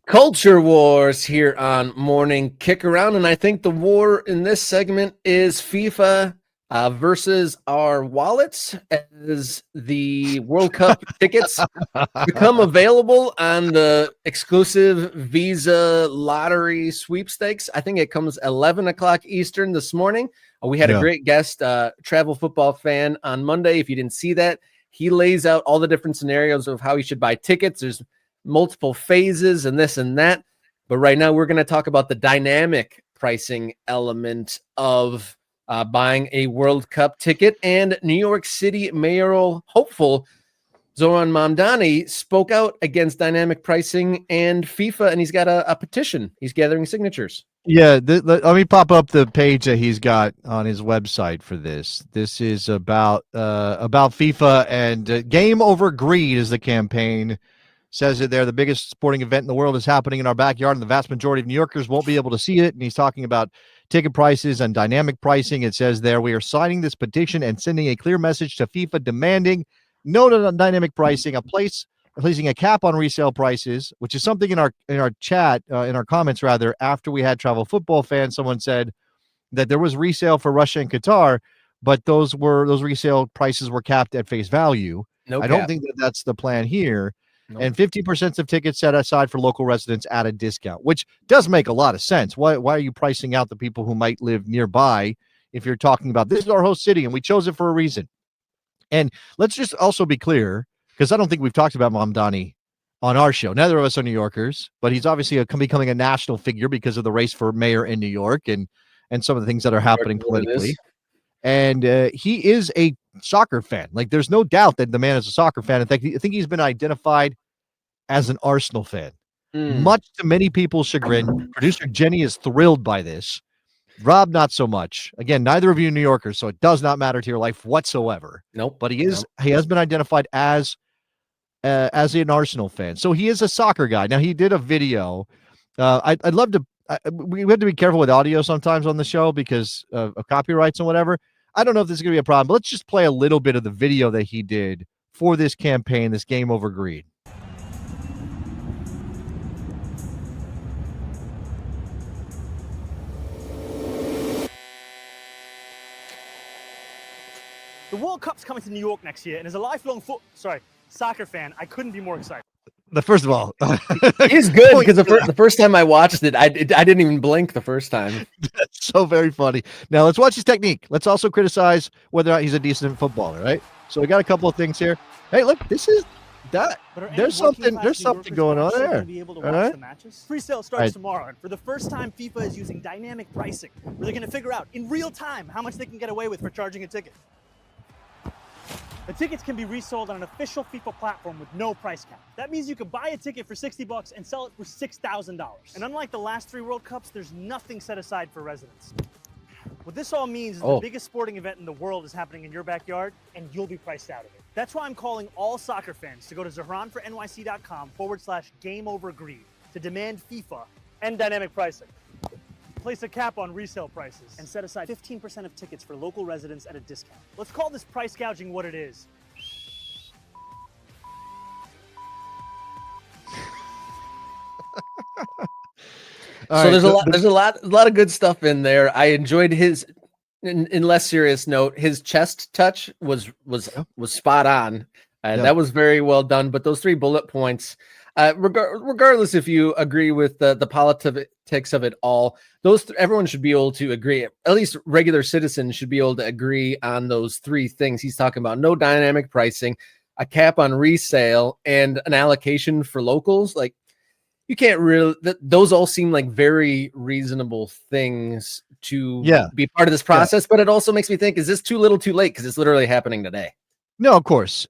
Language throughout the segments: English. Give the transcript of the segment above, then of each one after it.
Culture wars here on Morning Kick Around, and I think the war in this segment is FIFA versus our wallets as the World Cup tickets become available on the exclusive Visa lottery sweepstakes. I think it comes 11 o'clock Eastern this morning. We had a great guest, travel football fan, on Monday. If you didn't see that, he lays out all the different scenarios of how you should buy tickets. There's multiple phases and this and that. But right now we're going to talk about the dynamic pricing element of buying a World Cup ticket. And New York City mayoral hopeful Zohran Mamdani spoke out against dynamic pricing and FIFA, and he's got a petition. He's gathering signatures. Yeah, let me pop up the page that he's got on his website for this. This is about FIFA, and Game Over Greed is the campaign. Says it there, the biggest sporting event in the world is happening in our backyard, and the vast majority of New Yorkers won't be able to see it. And he's talking about ticket prices and dynamic pricing. It says there, we are signing this petition and sending a clear message to FIFA demanding no dynamic pricing, placing a cap on resale prices, which is something in our chat, in our comments rather, after we had travel football fans, someone said that there was resale for Russia and Qatar, but those resale prices were capped at face value. I don't think that's the plan here. Nope. And 50% of tickets set aside for local residents at a discount, which does make a lot of sense. Why are you pricing out the people who might live nearby if you're talking about this is our host city and we chose it for a reason? And let's just also be clear, because I don't think we've talked about Mamdani on our show. Neither of us are New Yorkers, but he's obviously becoming a national figure because of the race for mayor in New York and some of the things that are happening politically. And he is a soccer fan. Like, there's no doubt that the man is a soccer fan. In fact, I think he's been identified as an Arsenal fan. Much to many people's chagrin. Producer Jenny is thrilled by this. Rob, not so much. Again, neither of you are New Yorkers, so it does not matter to your life whatsoever. Nope. But he has been identified as an Arsenal fan. So he is a soccer guy. Now, he did a video. I'd love to. We have to be careful with audio sometimes on the show because of copyrights and whatever. I don't know if this is going to be a problem, but let's just play a little bit of the video that he did for this campaign, this Game Over Greed. The World Cup's coming to New York next year, and as a lifelong soccer fan, I couldn't be more excited. First of all, he's good because the first time I watched it, I didn't even blink the first time. That's so very funny. Now let's watch his technique. Let's also criticize whether or not he's a decent footballer, right? So we got a couple of things here. Hey, look, this is that. There's something going on there. Be able to watch the matches? Pre-sale starts tomorrow, and for the first time, FIFA is using dynamic pricing, where they're going to figure out in real time how much they can get away with for charging a ticket. The tickets can be resold on an official FIFA platform with no price cap. That means you could buy a ticket for $60 and sell it for $6,000. And unlike the last 3 World Cups, there's nothing set aside for residents. What this all means is the biggest sporting event in the world is happening in your backyard, and you'll be priced out of it. That's why I'm calling all soccer fans to go to zohranfornyc.com/GameOverGreed to demand FIFA and dynamic pricing. Place a cap on resale prices and set aside 15% of tickets for local residents at a discount. Let's call this price gouging what it is. So there's a lot of good stuff in there. I enjoyed his, in less serious note, his chest touch was spot on. That was very well done. But those 3 bullet points, regardless if you agree with the politics of it all, everyone should be able to agree. At least regular citizens should be able to agree on those 3 things he's talking about: no dynamic pricing, a cap on resale, and an allocation for locals. Like, you can't really. Those all seem like very reasonable things to be part of this process. But it also makes me think: is this too little, too late? Because it's literally happening today. No, of course.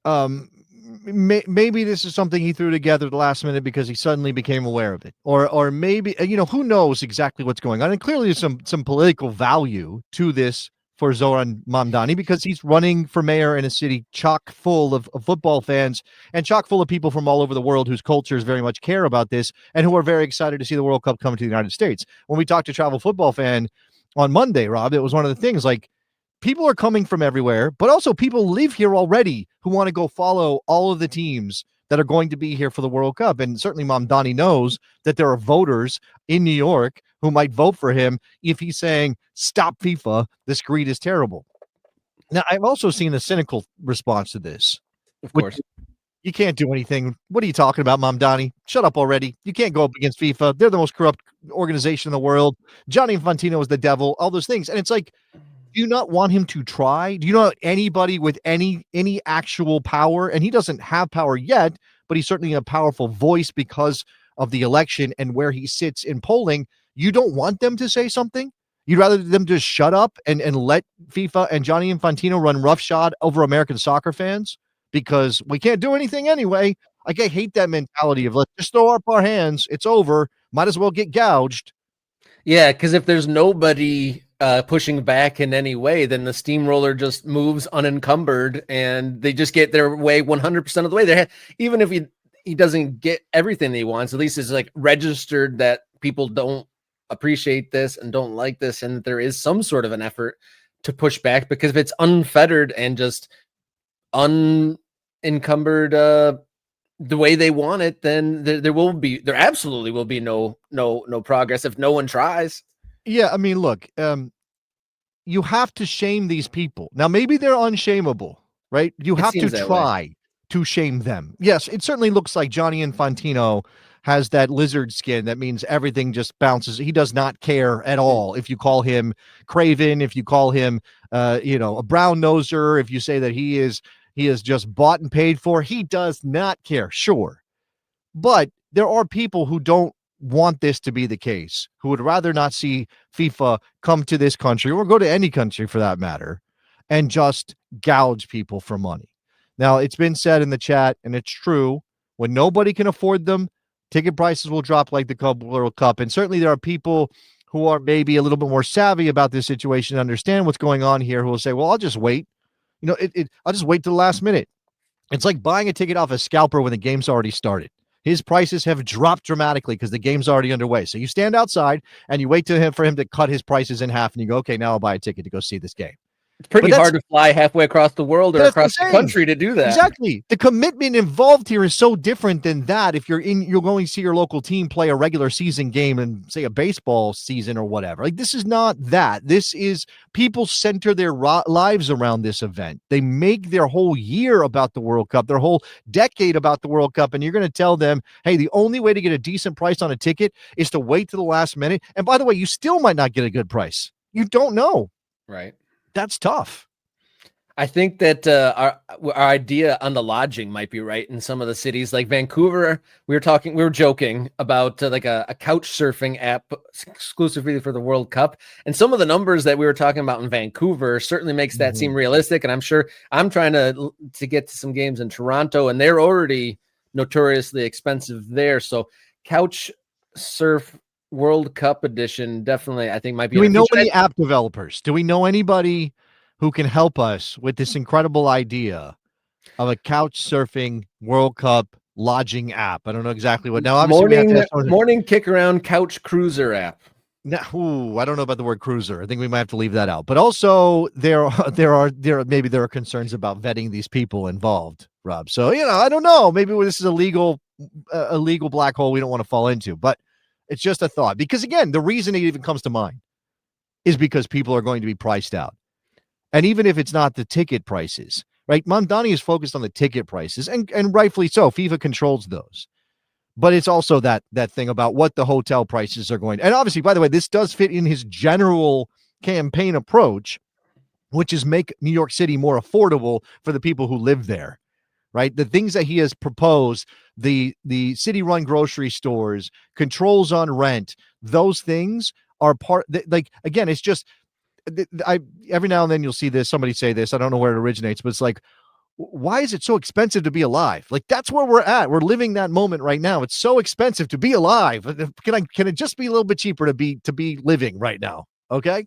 Maybe this is something he threw together at the last minute because he suddenly became aware of it, or maybe who knows exactly what's going on. And clearly, there's some political value to this for Zohran Mamdani because he's running for mayor in a city chock full of football fans and chock full of people from all over the world whose cultures very much care about this and who are very excited to see the World Cup come to the United States. When we talked to Travel Football Fan on Monday, Rob, it was one of the things, like, people are coming from everywhere, but also people live here already who want to go follow all of the teams that are going to be here for the World Cup. And certainly Mamdani knows that there are voters in New York who might vote for him if he's saying, stop FIFA, this greed is terrible. Now, I've also seen a cynical response to this. Of course. You can't do anything. What are you talking about, Mamdani? Shut up already. You can't go up against FIFA. They're the most corrupt organization in the world. Gianni Infantino is the devil, all those things. And it's like, do you not want him to try? Do you know anybody with any actual power? And he doesn't have power yet, but he's certainly a powerful voice because of the election and where he sits in polling. You don't want them to say something? You'd rather them just shut up and let FIFA and Gianni Infantino run roughshod over American soccer fans? Because we can't do anything anyway. Like, I hate that mentality of let's just throw up our hands. It's over. Might as well get gouged. Yeah, because if there's nobody pushing back in any way, then the steamroller just moves unencumbered and they just get their way 100% of the way. There, even if he doesn't get everything that he wants, at least it's like registered that people don't appreciate this and don't like this, and that there is some sort of an effort to push back. Because if it's unfettered and just unencumbered the way they want it, then there absolutely will be no progress if no one tries. Yeah, I mean, look, you have to shame these people. Now, maybe they're unshameable, right? You have to try to shame them. Yes, it certainly looks like Gianni Infantino has that lizard skin. That means everything just bounces. He does not care at all. If you call him craven, if you call him, a brown noser, if you say that he is just bought and paid for, he does not care. Sure. But there are people who don't want this to be the case, who would rather not see FIFA come to this country or go to any country for that matter and just gouge people for money. Now, it's been said in the chat, and it's true, when nobody can afford them, ticket prices will drop like the World Cup. And certainly there are people who are maybe a little bit more savvy about this situation and understand what's going on here who will say, well, I'll just wait. I'll just wait to the last minute. It's like buying a ticket off a scalper when the game's already started. His prices have dropped dramatically because the game's already underway. So you stand outside and you wait for him to cut his prices in half, and you go, okay, now I'll buy a ticket to go see this game. It's pretty hard to fly halfway across the world or across the country to do that. Exactly. The commitment involved here is so different than that. If you're going to see your local team play a regular season game and say a baseball season or whatever, like this is not that. This is people center their lives around this event. They make their whole year about the World Cup, their whole decade about the World Cup. And you're going to tell them, hey, the only way to get a decent price on a ticket is to wait to the last minute. And by the way, you still might not get a good price. You don't know. Right. That's tough. I think that our idea on the lodging might be right in some of the cities like Vancouver. We were joking about like a couch surfing app exclusively for the World Cup. And some of the numbers that we were talking about in Vancouver certainly makes that seem realistic. And I'm sure I'm trying to get to some games in Toronto, and they're already notoriously expensive there. So couch surf World Cup edition definitely, I think, might be. Do we know any app developers? Do we know anybody who can help us with this incredible idea of a couch surfing World Cup lodging app? I don't know exactly what. Now, obviously, morning kick around couch cruiser app. Now, I don't know about the word cruiser. I think we might have to leave that out. But also, there are concerns about vetting these people involved, Rob. So I don't know. Maybe this is a legal black hole we don't want to fall into, but. It's just a thought, because again, the reason it even comes to mind is because people are going to be priced out. And even if it's not the ticket prices, right? Mamdani is focused on the ticket prices, and rightfully so. FIFA controls those. But it's also that thing about what the hotel prices are going. And obviously, by the way, this does fit in his general campaign approach, which is make New York City more affordable for the people who live there. Right? The things that he has proposed, the city-run grocery stores, controls on rent, those things are again, it's just, every now and then you'll see this, somebody say this, I don't know where it originates, but it's like, why is it so expensive to be alive? Like, that's where we're at. We're living that moment right now. It's so expensive to be alive. Can it just be a little bit cheaper to be living right now? Okay.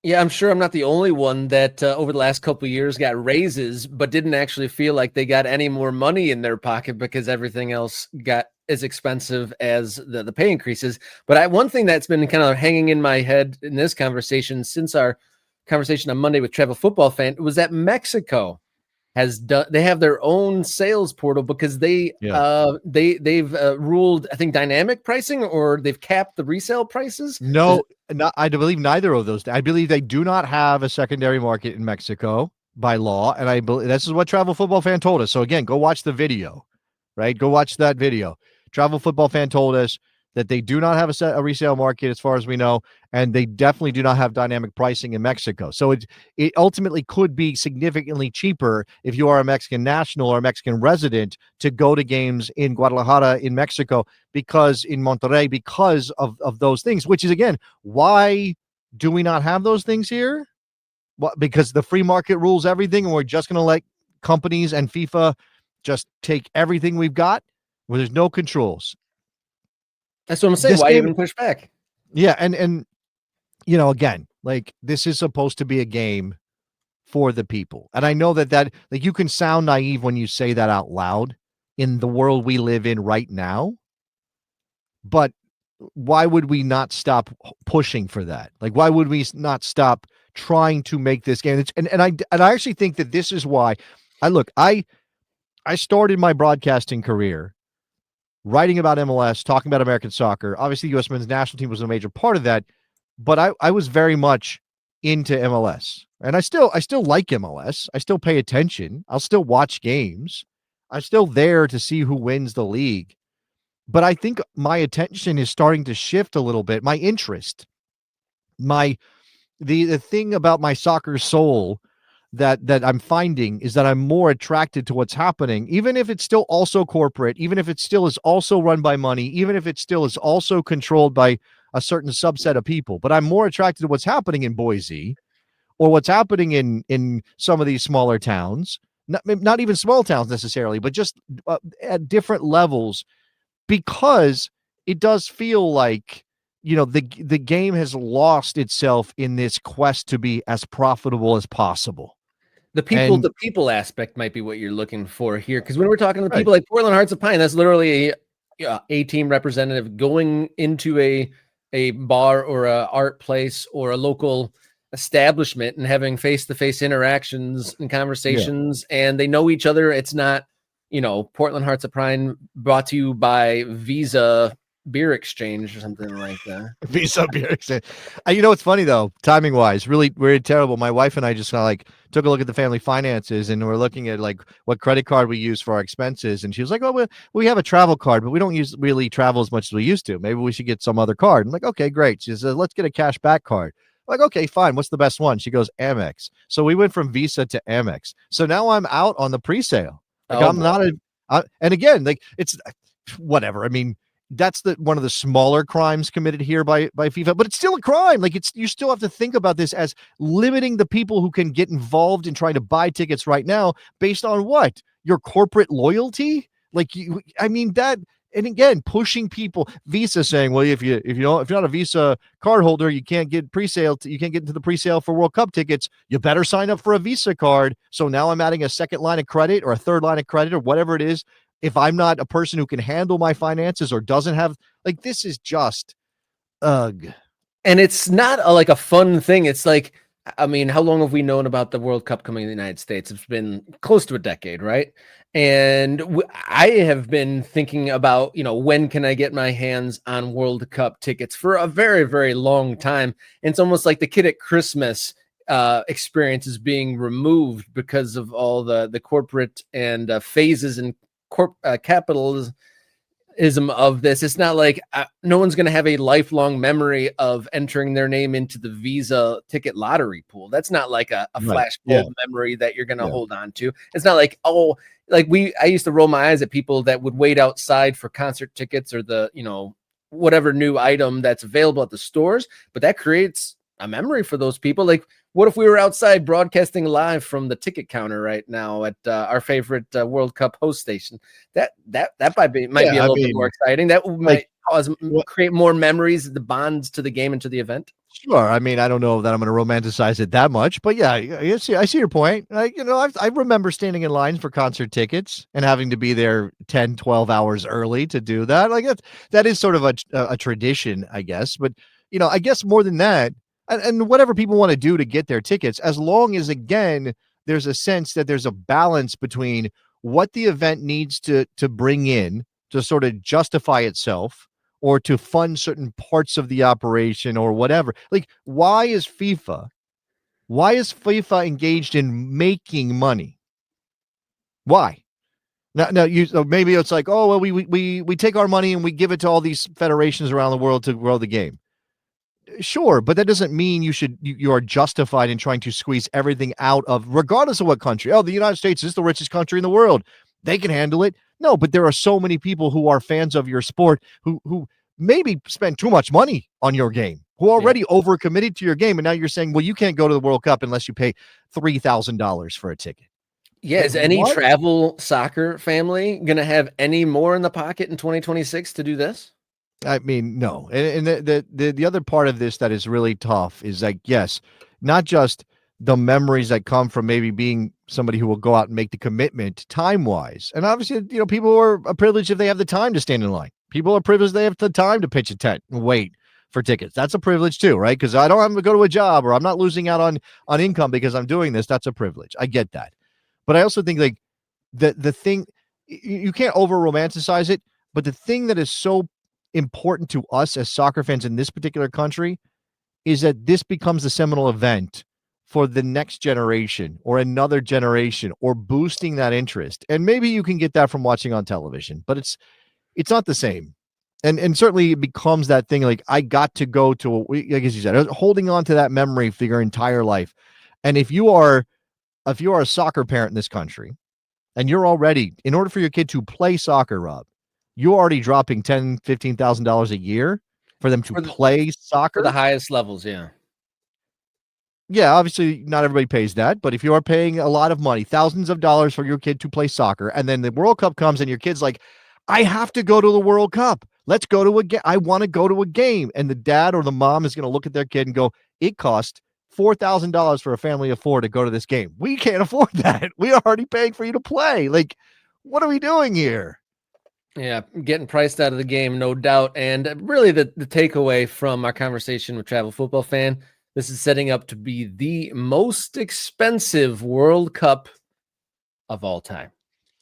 Yeah, I'm sure I'm not the only one that over the last couple of years got raises, but didn't actually feel like they got any more money in their pocket because everything else got as expensive as the pay increases. But one thing that's been kind of hanging in my head in this conversation since our conversation on Monday with Travel Football Fan was that Mexico they have their own sales portal because they've ruled, I think, dynamic pricing, or they've capped the resale prices. No, I believe neither of those. I believe they do not have a secondary market in Mexico by law, and I believe this is what Travel Football Fan told us. So again, go watch the video, right? Go watch that video. Travel Football Fan told us that they do not have a resale market as far as we know, and they definitely do not have dynamic pricing in Mexico. So it ultimately could be significantly cheaper if you are a Mexican national or a Mexican resident to go to games in Guadalajara in Mexico, because in Monterrey, because of those things, which is, again, why do we not have those things here? Well, because the free market rules everything, and we're just going to let companies and FIFA just take everything we've got where there's no controls. That's what I'm saying. Why even push back? Yeah, and you know, again, like, this is supposed to be a game for the people. And I know that like, you can sound naive when you say that out loud in the world we live in right now. But why would we not stop pushing for that? Like, why would we not stop trying to make this game? And I actually think that this is why I started my broadcasting career writing about MLS, talking about American soccer. Obviously, the U.S. men's national team was a major part of that, but I was very much into MLS, and I still like MLS. I still pay attention. I'll still watch games. I'm still there to see who wins the league. But I think my attention is starting to shift a little bit. My interest, the thing about my soccer soul that I'm finding is that I'm more attracted to what's happening, even if it's still also corporate, even if it still is also run by money, even if it still is also controlled by a certain subset of people. But I'm more attracted to what's happening in Boise, or what's happening in some of these smaller towns, not even small towns necessarily, but just at different levels, because it does feel like, you know, the game has lost itself in this quest to be as profitable as possible. The people aspect might be what you're looking for here, because when we're talking to people like Portland Hearts of Pine, that's literally a team representative going into a bar or a art place or a local establishment and having face-to-face interactions and conversations, and they know each other. It's not, you know, Portland Hearts of Pine brought to you by Visa Beer Exchange or something like that. Visa Beer Exchange. You know, it's funny though, timing wise, really, really terrible. My wife and I just took a look at the family finances, and we're looking at like what credit card we use for our expenses. And she was like, "Oh, we have a travel card, but we don't really travel as much as we used to. Maybe we should get some other card." I'm like, "Okay, great." She says, "Let's get a cash back card." I'm like, "Okay, fine. What's the best one?" She goes, "Amex." So we went from Visa to Amex. So now I'm out on the pre-sale. Like, and again, like, it's whatever. I mean, that's one of the smaller crimes committed here by FIFA, but it's still a crime. Like, you still have to think about this as limiting the people who can get involved in trying to buy tickets right now based on what? Your corporate loyalty? Like, and again, pushing people, Visa saying, well, if you're not a Visa card holder, you can't get pre-sale. You can't get into the pre-sale for World Cup tickets. You better sign up for a Visa card. So now I'm adding a second line of credit or a third line of credit or whatever it is. If I'm not a person who can handle my finances or doesn't have, like, this is just, ugh. And it's not like a fun thing. It's like, I mean, how long have we known about the World Cup coming to the United States? It's been close to a decade, right? And I have been thinking about, you know, when can I get my hands on World Cup tickets for a very, very long time. And it's almost like the kid at Christmas experience is being removed because of all the corporate and phases and capitalism of this. It's not like no one's going to have a lifelong memory of entering their name into the Visa ticket lottery pool. That's not like a flashbulb memory that you're going to hold on to. It's not like, I used to roll my eyes at people that would wait outside for concert tickets or the, you know, whatever new item that's available at the stores, but that creates a memory for those people. Like, what if we were outside broadcasting live from the ticket counter right now at our favorite World Cup host station? That might be a little bit more exciting. That might create more memories, the bonds to the game and to the event. Sure. I mean, I don't know that I'm going to romanticize it that much, but yeah, I see your point. I remember standing in lines for concert tickets and having to be there 10, 12 hours early to do that. Like, that is sort of a tradition, I guess. But, you know, I guess more than that, and whatever people want to do to get their tickets, as long as, again, there's a sense that there's a balance between what the event needs to bring in to sort of justify itself or to fund certain parts of the operation or whatever. Like, why is FIFA engaged in making money? Why? Now, so maybe it's like, oh, well, we take our money and we give it to all these federations around the world to grow the game. Sure, but that doesn't mean you are justified in trying to squeeze everything out of, regardless of what country. Oh, the United States is the richest country in the world. They can handle it. No, but there are so many people who are fans of your sport who maybe spend too much money on your game, who are already overcommitted to your game, and now you're saying, well, you can't go to the World Cup unless you pay $3,000 for a ticket. Yeah, Like, is any what? travel soccer family going to have any more in the pocket in 2026 to do this? I mean, no. And the other part of this that is really tough is like, yes, not just the memories that come from maybe being somebody who will go out and make the commitment time-wise. And obviously, people are privileged if they have the time to stand in line. People are privileged they have the time to pitch a tent and wait for tickets. That's a privilege too, right? Because I don't have to go to a job, or I'm not losing out on income because I'm doing this. That's a privilege. I get that. But I also think like the thing, you can't over romanticize it, but the thing that is so important to us as soccer fans in this particular country is that this becomes the seminal event for the next generation or another generation, or boosting that interest. And maybe you can get that from watching on television, but it's not the same. And certainly it becomes that thing like, I got to go to, like as you said, holding on to that memory for your entire life. And if you are a soccer parent in this country, and you're already, in order for your kid to play soccer, Rob, you're already dropping $10,000, $15,000 a year for them to play soccer. For the highest levels, yeah. Yeah, obviously not everybody pays that, but if you are paying a lot of money, thousands of dollars for your kid to play soccer, and then the World Cup comes and your kid's like, I have to go to the World Cup. Let's go to a game. I want to go to a game. And the dad or the mom is going to look at their kid and go, it cost $4,000 for a family of four to go to this game. We can't afford that. We are already paying for you to play. Like, what are we doing here? Yeah, getting priced out of the game, no doubt. And really the takeaway from our conversation with Travel Football Fan, this is setting up to be the most expensive World Cup of all time.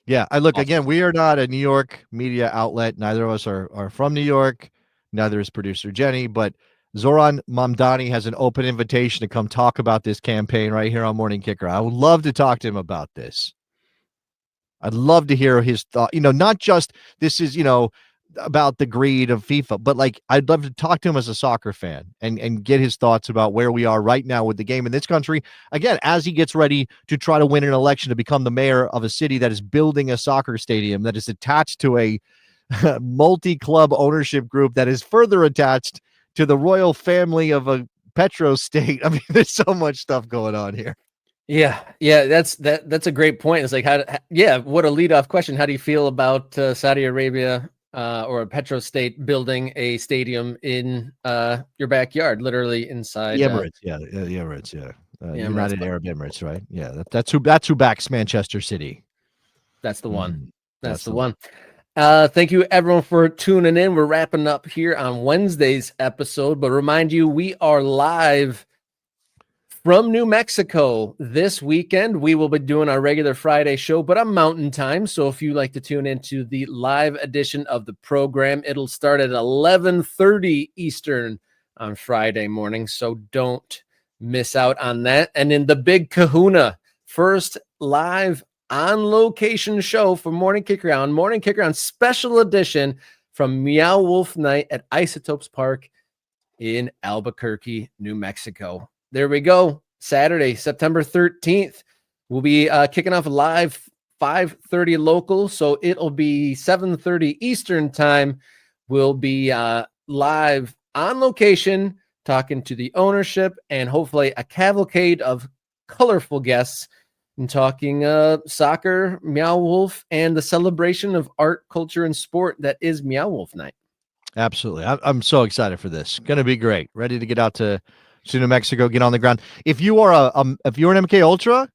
Yeah, again, we are not a New York media outlet. Neither of us are from New York. Neither is producer Jenny, but Zohran Mamdani has an open invitation to come talk about this campaign right here on Morning Kicker. I would love to talk to him about this. I'd love to hear his thought, not just this is, about the greed of FIFA, but like, I'd love to talk to him as a soccer fan and get his thoughts about where we are right now with the game in this country. Again, as he gets ready to try to win an election to become the mayor of a city that is building a soccer stadium that is attached to a multi-club ownership group that is further attached to the royal family of a petro state. I mean, there's so much stuff going on here. Yeah, that's a great point. It's like, what a leadoff question. How do you feel about Saudi Arabia or a petro state building a stadium in your backyard, literally inside the Emirates? The Emirates, United Emirates, Arab Emirates, right? Yeah, that's who backs Manchester City. That's the one. That's the one. Thank you everyone for tuning in. We're wrapping up here on Wednesday's episode, but remind you, we are live from New Mexico this weekend. We will be doing our regular Friday show, but on Mountain Time. So if you like to tune into the live edition of the program, it'll start at 11:30 Eastern on Friday morning. So don't miss out on that. And in the Big Kahuna, first live on location show for Morning Kicker on special edition from Meow Wolf Night at Isotopes Park in Albuquerque, New Mexico. There we go. Saturday, September 13th. We'll be kicking off live 5:30 local. So it'll be 7:30 Eastern time. We'll be live on location talking to the ownership and hopefully a cavalcade of colorful guests and talking soccer, Meow Wolf, and the celebration of art, culture, and sport that is Meow Wolf Night. Absolutely. I'm so excited for this. Going to be great. Ready to get out to New Mexico, get on the ground. If you are if you're an MK Ultra,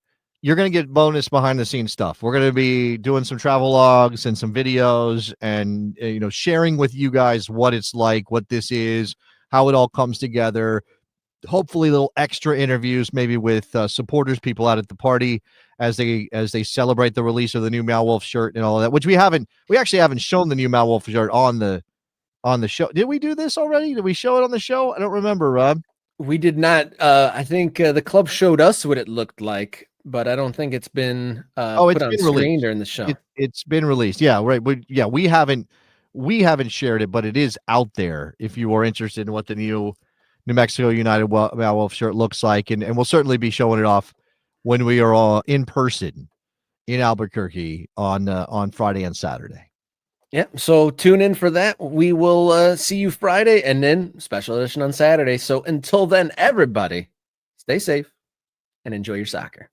you're going to get bonus behind the scenes stuff. We're going to be doing some travel logs and some videos and, sharing with you guys what it's like, what this is, how it all comes together. hopefully little extra interviews, maybe with supporters, people out at the party as they celebrate the release of the new Meow Wolf shirt and all of that. Which we actually haven't shown the new Meow Wolf shirt on the show. Did we do this already? Did we show it on the show? I don't remember, Rob. We did not. I think the club showed us what it looked like, but I don't think it's been It's put on been screen released during the show. It's been released. Yeah, right. We haven't shared it, but it is out there if you are interested in what the new New Mexico United Meow Wolf shirt looks like, and we'll certainly be showing it off when we are all in person in Albuquerque on Friday and Saturday. Yeah, so tune in for that. We will see you Friday and then special edition on Saturday. So until then, everybody, stay safe and enjoy your soccer.